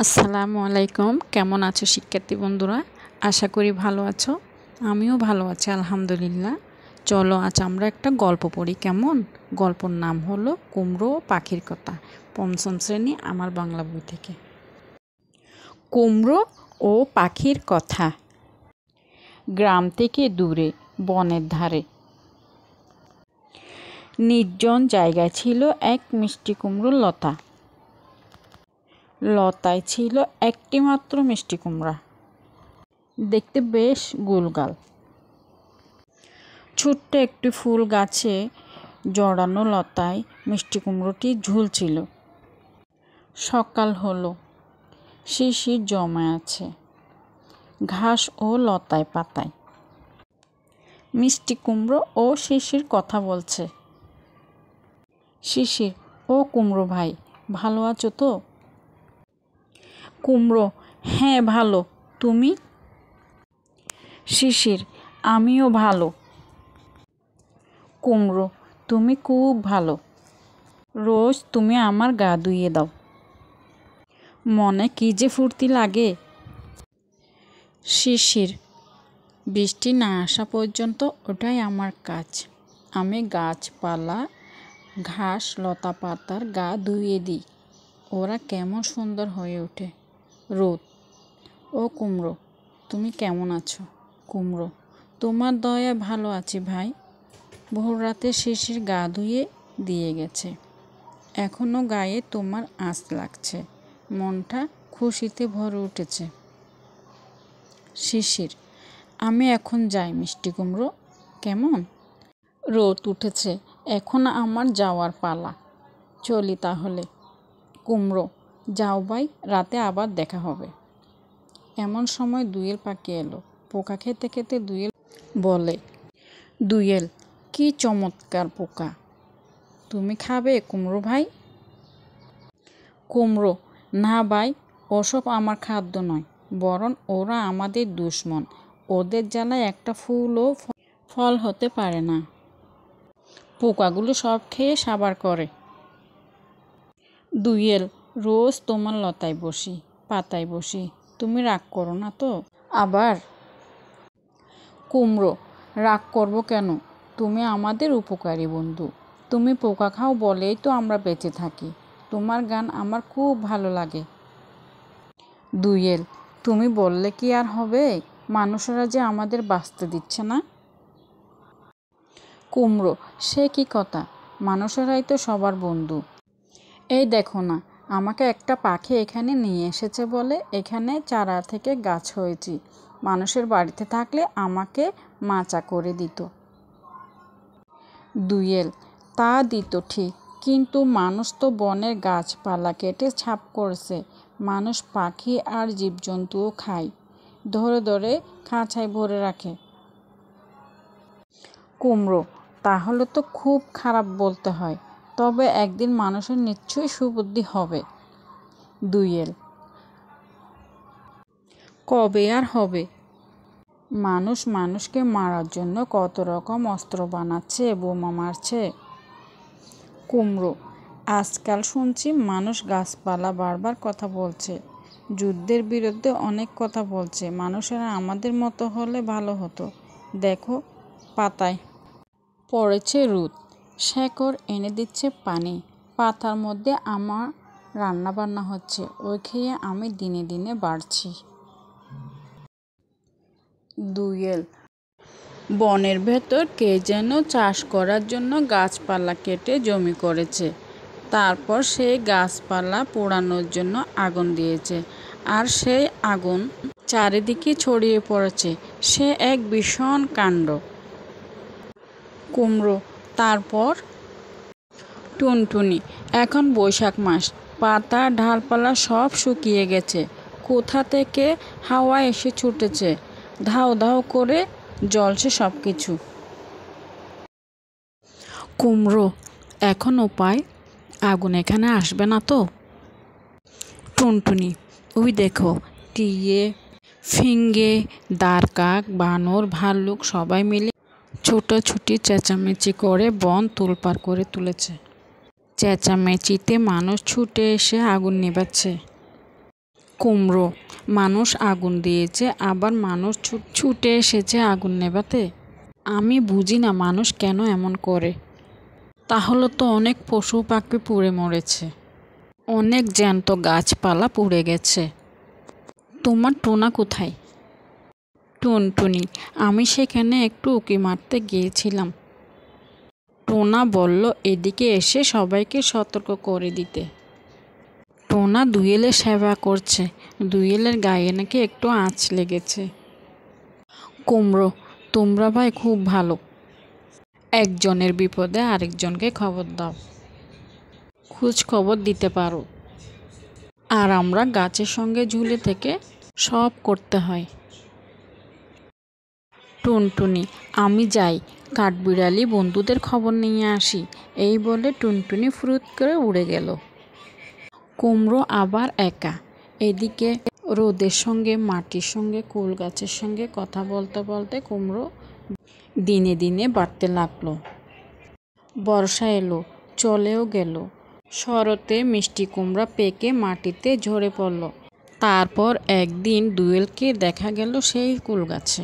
আসসালামু আলাইকুম। কেমন আছো শিক্ষার্থী বন্ধুরা? আশা করি ভালো আছো। আমিও ভালো আছি আলহামদুলিল্লাহ। চলো আজ আমরা একটা গল্প পড়ি কেমন? গল্পর নাম হলো কুমড়ো ও পাখির কথা। পঞ্চম শ্রেণী আমার বাংলা বই থেকে। কুমড়ো ও পাখির কথা। গ্রাম থেকে দূরে বনের ধারে নির্জন জায়গায় ছিল এক মিষ্টি কুমড়োর লতা। লতায় ছিল একটি মাত্র মিষ্টি কুমড়া, দেখতে বেশ গোলগাল। ছোট্ট একটি ফুল গাছে জড়ানো লতায় মিষ্টি কুমড়োটি ঝুলছিল। সকাল হলো, শিশির জমে আছে ঘাস ও লতায় পাতায়। মিষ্টি কুমড়ো ও শিশির কথা বলছে। শিশির: ও কুমড়ো ভাই, ভালো আছো তো? কুমড়ো: হ্যাঁ ভালো, তুমি? শিশির: আমিও ভালো। কুমড়ো: তুমি খুব ভালো, রোজ তুমি আমার গা ধুইয়ে দাও, মনে কি যে ফুর্তি লাগে। শিশির: বৃষ্টি না আসা পর্যন্ত ওটাই আমার কাজ। আমি গাছপালা, ঘাস, লতা পাতার গা ধুইয়ে দিই, ওরা কেমন সুন্দর হয়ে ওঠে। রোদ: ও কুমড়ো, তুমি কেমন আছো? কুমড়ো: তোমার দয়ায় ভালো আছি ভাই। ভোর রাতে শিশির গা ধুয়ে দিয়ে গেছে, এখনো গায়ে তোমার আঁচ লাগছে, মনটা খুশিতে ভরে উঠেছে। শিশির: আমি এখন যাই মিষ্টি কুমড়ো, কেমন? রোদ উঠেছে, এখন আমার যাওয়ার পালা, চলি তাহলে। কুমড়ো: যাও ভাই, রাতে আবার দেখা হবে। এমন সময় দুয়েল পাখি এলো। পোকা খেতে খেতে দুয়েল বলে, দুয়েল, কি চমৎকার পোকা, তুমি খাবে কুমড়ো ভাই? কুমড়ো: না ভাই, ওসব আমার খাদ্য নয়, বরং ওরা আমাদের দুশমন, ওদের জ্বালায় একটা ফুলও ফল হতে পারে না। পোকাগুলো সব খেয়ে সাবার করে। দুয়েল: রোজ তোমার লতায় বসি, পাতায় বসি, তুমি রাগ করো না তো আবার? কুমড়ো: রাগ করবো কেন, তুমি আমাদের উপকারী বন্ধু, তুমি পোকা খাও বলেই তো আমরা বেঁচে থাকি, তোমার গান আমার খুব ভালো লাগে। দুয়েল: তুমি বললে কি আর হবে, মানুষেরা যে আমাদের বাঁচতে দিচ্ছে না। কুমড়ো: সে কি কথা, মানুষেরাই তো সবার বন্ধু। এই দেখো না, আমাকে একটা পাখি এখানে নিয়ে এসেছে বলে এখানে চারা থেকে গাছ হয়েছি, মানুষের বাড়িতে থাকলে আমাকে মাচা করে দিত। দুয়েল: তা দিত ঠিক, কিন্তু মানুষ তো বনের গাছপালা কেটে ছাপ করেছে, মানুষ পাখি আর জীবজন্তুও খায়, ধরে ধরে খাঁচায় ভরে রাখে। কুমড়ো: তাহলে তো খুব খারাপ বলতে হয়, তবে একদিন মানুষের নিশ্চয়ই সুবুদ্ধি হবে। দুয়েল: কবে আর হবে? মানুষ মানুষকে মারার জন্য কত রকম অস্ত্র বানাচ্ছে, বোমা মারছে। কুমড়ো: আজকাল শুনছি মানুষ গাছপালা বারবার কথা বলছে, যুদ্ধের বিরুদ্ধে অনেক কথা বলছে, মানুষেরা আমাদের মতো হলে ভালো হতো। দেখো, পাতায় পড়েছে রোদ, শেকড় এনে দিচ্ছে পানি, পাতার মধ্যে আমার রান্না বান্না হচ্ছে, ওই খেয়ে আমি দিনে দিনে বাড়ছি। দুয়েল: বনের ভেতর কে যেন চাষ করার জন্য গাছপালা কেটে জমি করেছে, তারপর সেই গাছপালা পোড়ানোর জন্য আগুন দিয়েছে, আর সেই আগুন চারিদিকে ছড়িয়ে পড়েছে, সে এক ভীষণ কাণ্ড। কুমড়ো: তারপর? টুনটুনি: এখন বৈশাখ মাস, পাতা ডালপালা সব শুকিয়ে গেছে, কোথা থেকে হাওয়া এসে ছুটেছে, ধাউ ধাউ করে জ্বলছে সব কিছু। কুমড়ো: এখন উপায়, আগুন এখানে আসবে না তো? টুনটুনি: ওই দেখো, টিয়ে, ফিঙে, দাঁড়কাক, বানর, ভাল্লুক সবাই মিলে ছোটাছুটি চেঁচামেচি করে বন তোলপাড় করে তুলেছে। চেঁচামেচিতে মানুষ ছুটে এসে আগুন নেভাচ্ছে। কুমড়ো, মানুষ আগুন দিয়েছে, আবার মানুষ ছুটে এসেছে আগুন নেভাতে। আমি বুঝি না মানুষ কেন এমন করে। তাহলে তো অনেক পশু পাখি পুড়ে মরেছে, অনেক জ্যান্ত গাছপালা পুড়ে গেছে। তোমার টোনা কোথায়? টুনটুনি, আমি সেখানে একটু উঁকি মারতে গিয়েছিলাম। টোনা বলল এদিকে এসে সবাইকে সতর্ক করে দিতে। টোনা দুয়েলের সেবা করছে, দুয়েলের গায়ে নাকি একটু আঁচ লেগেছে। কুমড়ো, তোমরা ভাই খুব ভালো, একজনের বিপদে আরেকজনকে খবর দাও, খোঁজ খবর দিতে পারো। আর আমরা গাছের সঙ্গে ঝুলে থেকে সব করতে হয়। টুনটুনি, আমি যাই, কাঠবিড়ালি বন্ধুদের খবর নিয়ে আসি। এই বলে টুনটুনি ফুরুত করে উড়ে গেল। কুমড়ো আবার একা। এদিকে রোদের সঙ্গে, মাটির সঙ্গে, কুল গাছের সঙ্গে কথা বলতে বলতে কুমড়ো দিনে দিনে বাড়তে লাগলো। বর্ষা এলো, চলেও গেল। শরতে মিষ্টি কুমড়া পেকে মাটিতে ঝরে পড়ল। তারপর একদিন দুয়েলকে দেখা গেল সেই কুল গাছে।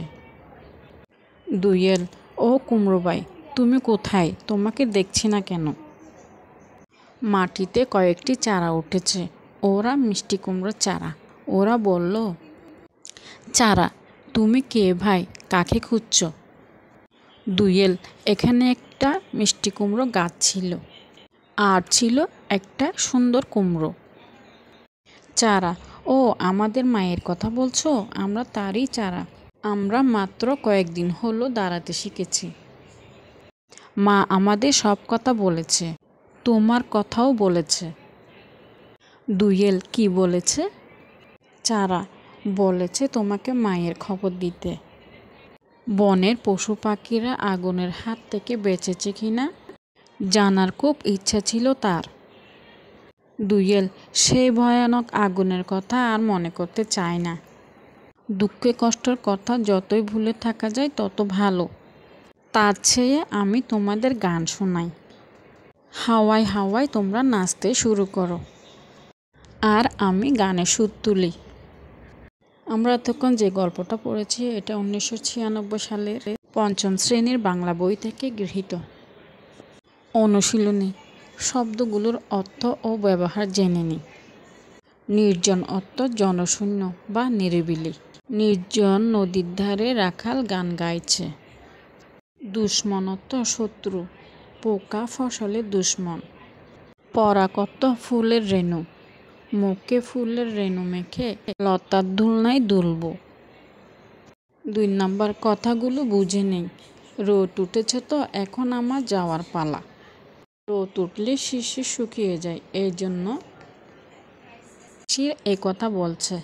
দুয়েল, ও কুমড়ো ভাই, তুমি কোথায়? তোমাকে দেখছি না কেন? মাটিতে কয়েকটি চারা উঠেছে, ওরা মিষ্টি কুমড়োর চারা। ওরা বলল, চারা, তুমি কে ভাই, কাকে খুঁজছ? দুয়েল, এখানে একটা মিষ্টি কুমড়ো গাছ ছিল, আর ছিল একটা সুন্দর কুমড়ো চারা। ও, আমাদের মায়ের কথা বলছো? আমরা তারই চারা। আমরা মাত্র কয়েকদিন হলো দাঁড়াতে শিখেছি। মা আমাদের সব কথা বলেছে, তোমার কথাও বলেছে। দুয়েল, কি বলেছে? চারা বলেছে তোমাকে মায়ের খবর দিতে, বনের পশু পাখিরা আগুনের হাত থেকে বেঁচেছে কিনা জানার খুব ইচ্ছা ছিল তার। দুয়েল, সেই ভয়ানক আগুনের কথা আর মনে করতে চায় না। দুঃখে কষ্টের কথা যতই ভুলে থাকা যায় তত ভালো। তার চেয়ে আমি তোমাদের গান শোনাই, হাওয়ায় হাওয়ায় তোমরা নাচতে শুরু করো, আর আমি গানে সুর তুলি। আমরা এতক্ষণ যে গল্পটা পড়েছি এটা 1996 সালের 5ম শ্রেণীর বাংলা বই থেকে গৃহীত। অনুশীলনী, শব্দগুলোর অর্থ ও ব্যবহার জেনে নিই। নির্জন অর্থ জনশূন্য বা নিরিবিলি। নির্জন নদীর ধারে রাখাল গান গাইছে। দুশ্মন অর্থ শত্রু, পোকা ফসলের দুশ্মন। পরাগ অর্থ ফুলের রেণু, মুখে ফুলের রেণু মেখে লতার দোলনায় দুলব। 2 নম্বর, কথাগুলো বুঝে নেই। রোদ উঠেছে তো এখন আমার যাওয়ার পালা। রোদ উঠলে শিশির শুকিয়ে যায়, এই জন্য শিশির এ কথা বলছে।